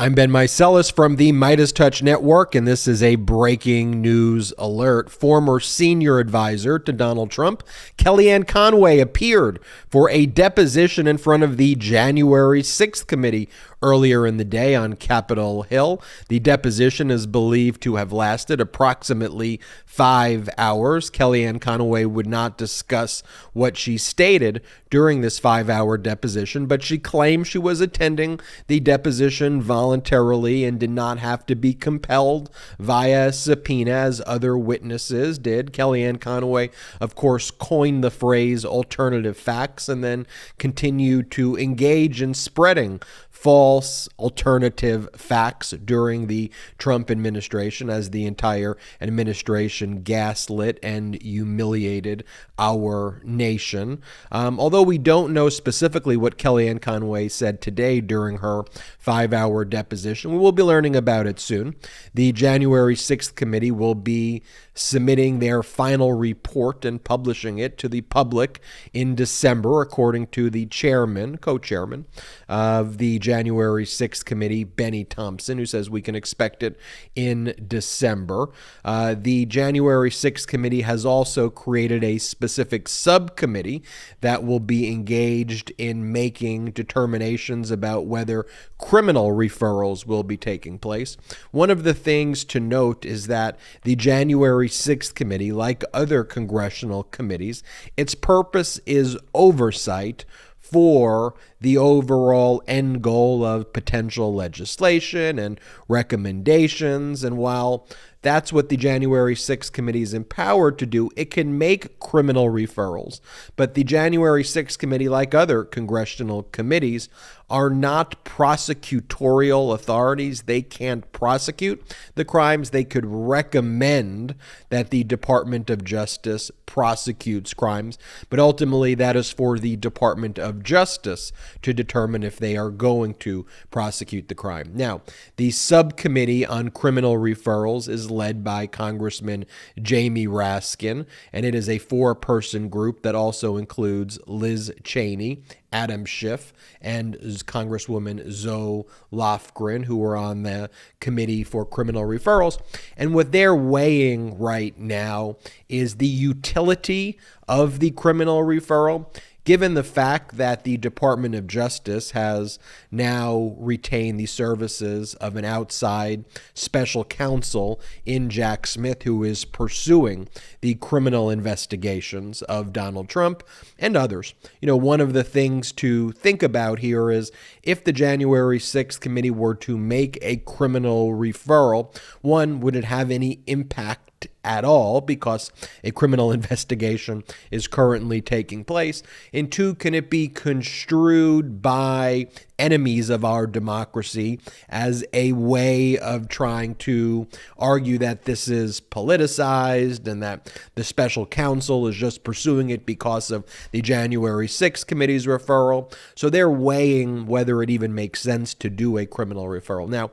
I'm Ben Meiselas from the MeidasTouch Network, and this is a breaking news alert. Former senior advisor to Donald Trump, Kellyanne Conway, appeared for a deposition in front of the January 6th committee earlier in the day on Capitol Hill. The deposition is believed to have lasted approximately 5 hours. Kellyanne Conway would not discuss what she stated during this 5-hour deposition, but she claimed she was attending the deposition voluntarily and did not have to be compelled via subpoena as other witnesses did. Kellyanne Conway, of course, coined the phrase alternative facts and then continued to engage in spreading false alternative facts during the Trump administration as the entire administration gaslit and humiliated our nation. Although we don't know specifically what Kellyanne Conway said today during her 5-hour deposition, we will be learning about it soon. The January 6th committee will be submitting their final report and publishing it to the public in December, according to the co-chairman of the January 6th committee, Benny Thompson, who says we can expect it in December. The January 6th committee has also created a specific subcommittee that will be engaged in making determinations about whether criminal referrals will be taking place. One of the things to note is that the January 6th committee, like other congressional committees, its purpose is oversight for the overall end goal of potential legislation and recommendations. And while that's what the January 6th committee is empowered to do, it can make criminal referrals. But the January 6th committee, like other congressional committees, are not prosecutorial authorities. They can't prosecute the crimes. They could recommend that the Department of Justice prosecutes crimes, but ultimately that is for the Department of Justice to determine if they are going to prosecute the crime. Now, the subcommittee on criminal referrals is led by Congressman Jamie Raskin, and it is a 4-person group that also includes Liz Cheney, Adam Schiff, and Congresswoman Zoe Lofgren, who are on the Committee for Criminal Referrals. And what they're weighing right now is the utility of the criminal referral, given the fact that the Department of Justice has now retained the services of an outside special counsel in Jack Smith, who is pursuing the criminal investigations of Donald Trump and others. You know, one of the things to think about here is if the January 6th committee were to make a criminal referral, one, would it have any impact at all because a criminal investigation is currently taking place? And two, can it be construed by enemies of our democracy as a way of trying to argue that this is politicized and that the special counsel is just pursuing it because of the January 6th committee's referral? So they're weighing whether it even makes sense to do a criminal referral. Now,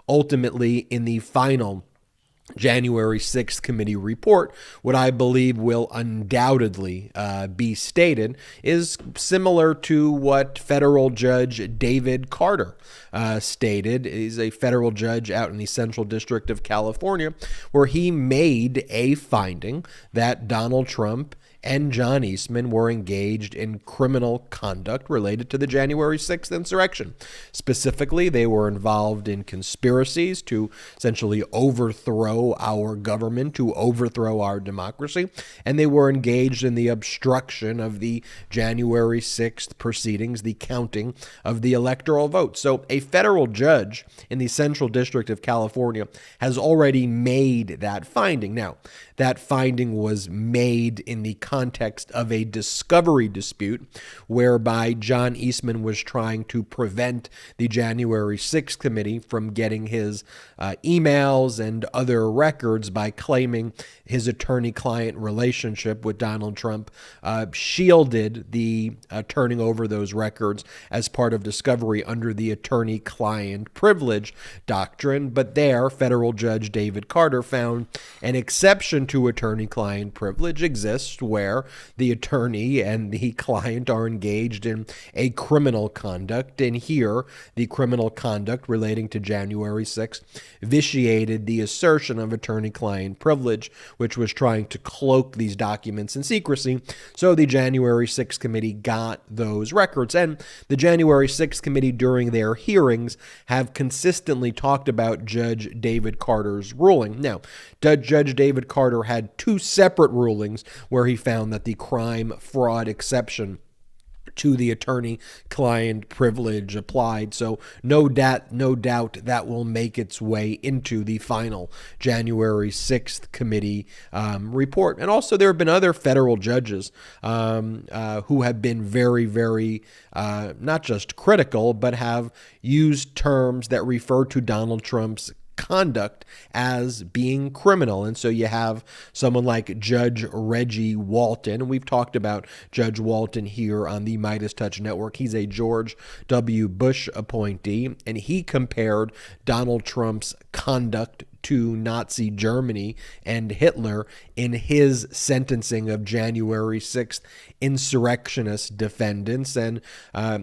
ultimately, in the final January 6th committee report, what I believe will undoubtedly be stated is similar to what federal judge David Carter stated. He's a federal judge out in the Central District of California, where he made a finding that Donald Trump and John Eastman were engaged in criminal conduct related to the January 6th insurrection. Specifically, they were involved in conspiracies to essentially overthrow our government, to overthrow our democracy, and they were engaged in the obstruction of the January 6th proceedings, the counting of the electoral votes. So a federal judge in the Central District of California has already made that finding. Now, that finding was made in the context of a discovery dispute whereby John Eastman was trying to prevent the January 6th committee from getting his emails and other records by claiming his attorney-client relationship with Donald Trump shielded the turning over those records as part of discovery under the attorney-client privilege doctrine. But there, federal judge David Carter found an exception to attorney-client privilege exists where where the attorney and the client are engaged in a criminal conduct. And here, the criminal conduct relating to January 6th vitiated the assertion of attorney-client privilege, which was trying to cloak these documents in secrecy. So the January 6th committee got those records. And the January 6th committee, during their hearings, have consistently talked about Judge David Carter's ruling. Now, Judge David Carter had two separate rulings where he found that the crime fraud exception to the attorney-client privilege applied. So no doubt that will make its way into the final January 6th committee report. And also there have been other federal judges who have been very, not just critical, but have used terms that refer to Donald Trump's conduct as being criminal. And so you have someone like Judge Reggie Walton, and we've talked about Judge Walton here on the MeidasTouch network. He's a George W. Bush appointee, and he compared Donald Trump's conduct to Nazi Germany and Hitler in his sentencing of January 6th insurrectionist defendants. And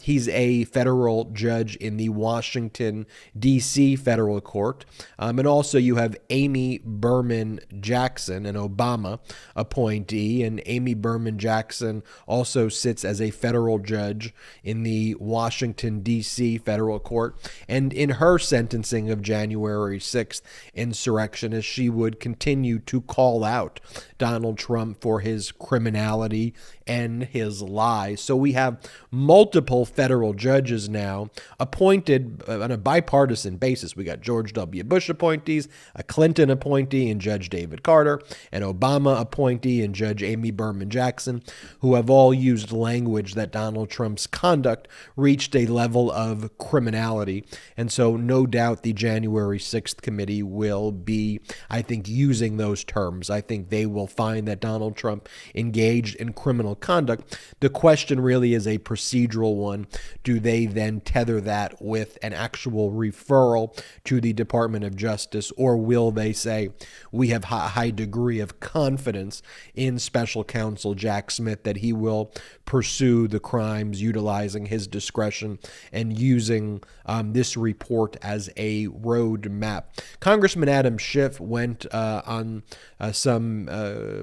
he's a federal judge in the Washington, D.C. federal court. And also you have Amy Berman Jackson, an Obama appointee. And Amy Berman Jackson also sits as a federal judge in the Washington, D.C. federal court. And in her sentencing of January 6th insurrectionist, she would continue to call out Donald Trump for his criminality and his lies. So we have multiple federal judges now appointed on a bipartisan basis. We got George W. Bush appointees, a Clinton appointee and Judge David Carter, an Obama appointee and Judge Amy Berman Jackson, who have all used language that Donald Trump's conduct reached a level of criminality. And so no doubt the January 6th committee will be, I think, using those terms. I think they will find that Donald Trump engaged in criminal conduct. The question really is a procedural one. Do they then tether that with an actual referral to the Department of Justice, or will they say, we have a high degree of confidence in Special Counsel Jack Smith that he will pursue the crimes utilizing his discretion and using this report as a road map? Congressman Adam Schiff went on some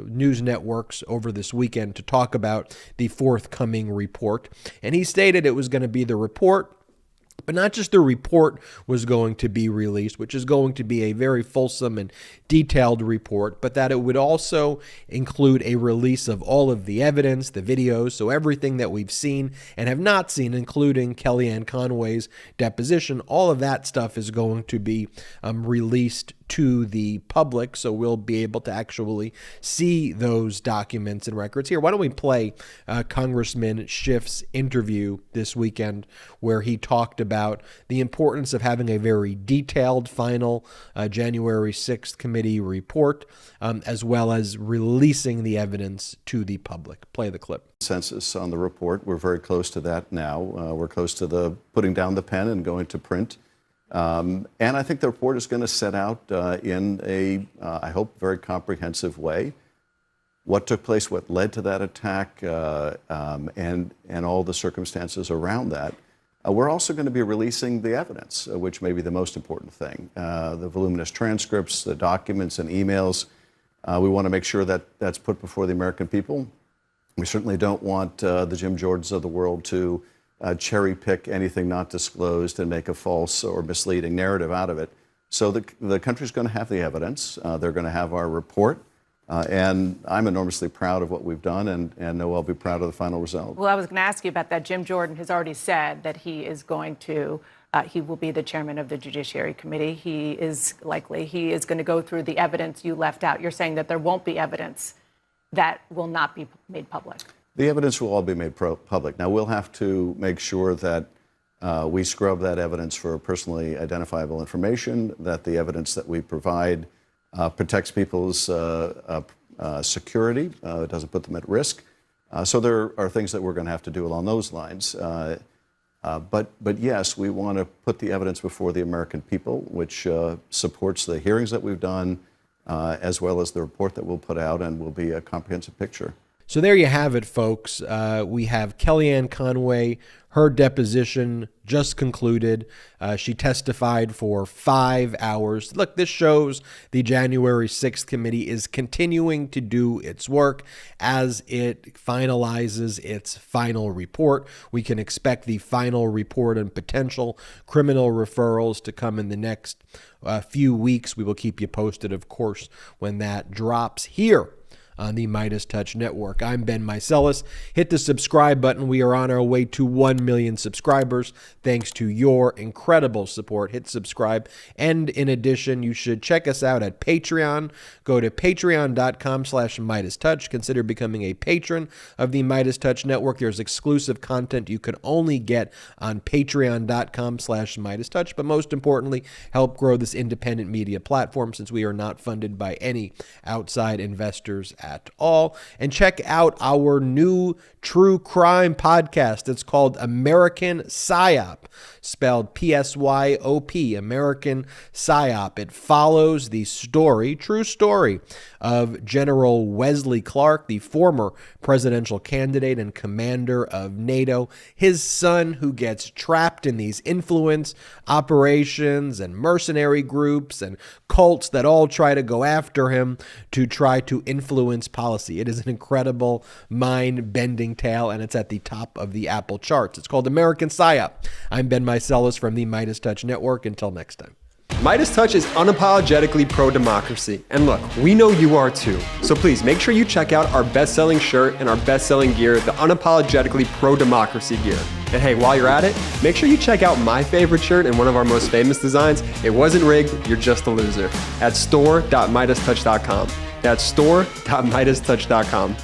news networks over this weekend to talk about the forthcoming report, and he stated it was going to be the report, but not just the report was going to be released, which is going to be a very fulsome and detailed report, but that it would also include a release of all of the evidence, the videos, so everything that we've seen and have not seen, including Kellyanne Conway's deposition. All of that stuff is going to be released to the public, so we'll be able to actually see those documents and records. Here, why don't we play Congressman Schiff's interview this weekend, where he talked about the importance of having a very detailed final January 6th committee report, as well as releasing the evidence to the public. Play the clip. Consensus on the report. We're very close to that now. We're close to the putting down the pen and going to print. And I think the report is going to set out in a, I hope, very comprehensive way what took place, what led to that attack, and all the circumstances around that. We're also going to be releasing the evidence, which may be the most important thing. The voluminous transcripts, the documents and emails. We want to make sure that that's put before the American people. We certainly don't want the Jim Jordans of the world to cherry pick anything not disclosed and make a false or misleading narrative out of it. So the country's going to have the evidence. They're going to have our report. And I'm enormously proud of what we've done, and know I'll be proud of the final result. Well, I was going to ask you about that. Jim Jordan has already said that he is going to, he will be the chairman of the Judiciary Committee. He is going to go through the evidence you left out. You're saying that there won't be evidence that will not be made public. The evidence will all be made public. Now, we'll have to make sure that we scrub that evidence for personally identifiable information, that the evidence that we provide protects people's security, it doesn't put them at risk. So there are things that we're going to have to do along those lines. But yes, we want to put the evidence before the American people, which supports the hearings that we've done, as well as the report that we'll put out, and will be a comprehensive picture. So there you have it, folks. We have Kellyanne Conway. Her deposition just concluded. She testified for 5 hours. Look, this shows the January 6th committee is continuing to do its work as it finalizes its final report. We can expect the final report and potential criminal referrals to come in the next few weeks. We will keep you posted, of course, when that drops here on the MeidasTouch Network. I'm Ben Meiselas. Hit the subscribe button. We are on our way to 1 million subscribers. Thanks to your incredible support. Hit subscribe. And in addition, you should check us out at Patreon. Go to patreon.com/MeidasTouch. Consider becoming a patron of the MeidasTouch Network. There's exclusive content you can only get on patreon.com/MeidasTouch. But most importantly, help grow this independent media platform since we are not funded by any outside investors at all. And check out our new true crime podcast. It's called American PSYOP, spelled PSYOP, American PSYOP. It follows the story, true story, of General Wesley Clark, the former presidential candidate and commander of NATO, his son who gets trapped in these influence operations and mercenary groups and cults that all try to go after him to try to influence policy. It is an incredible, mind-bending tale, and it's at the top of the Apple charts. It's called American PSYOP. I'm Ben Meiselas from the MeidasTouch Network. Until next time. MeidasTouch is unapologetically pro-democracy. And look, we know you are too. So please make sure you check out our best-selling shirt and our best-selling gear, the unapologetically pro-democracy gear. And hey, while you're at it, make sure you check out my favorite shirt and one of our most famous designs, It Wasn't Rigged, You're Just a Loser, at store.meidastouch.com. That's store.meidastouch.com.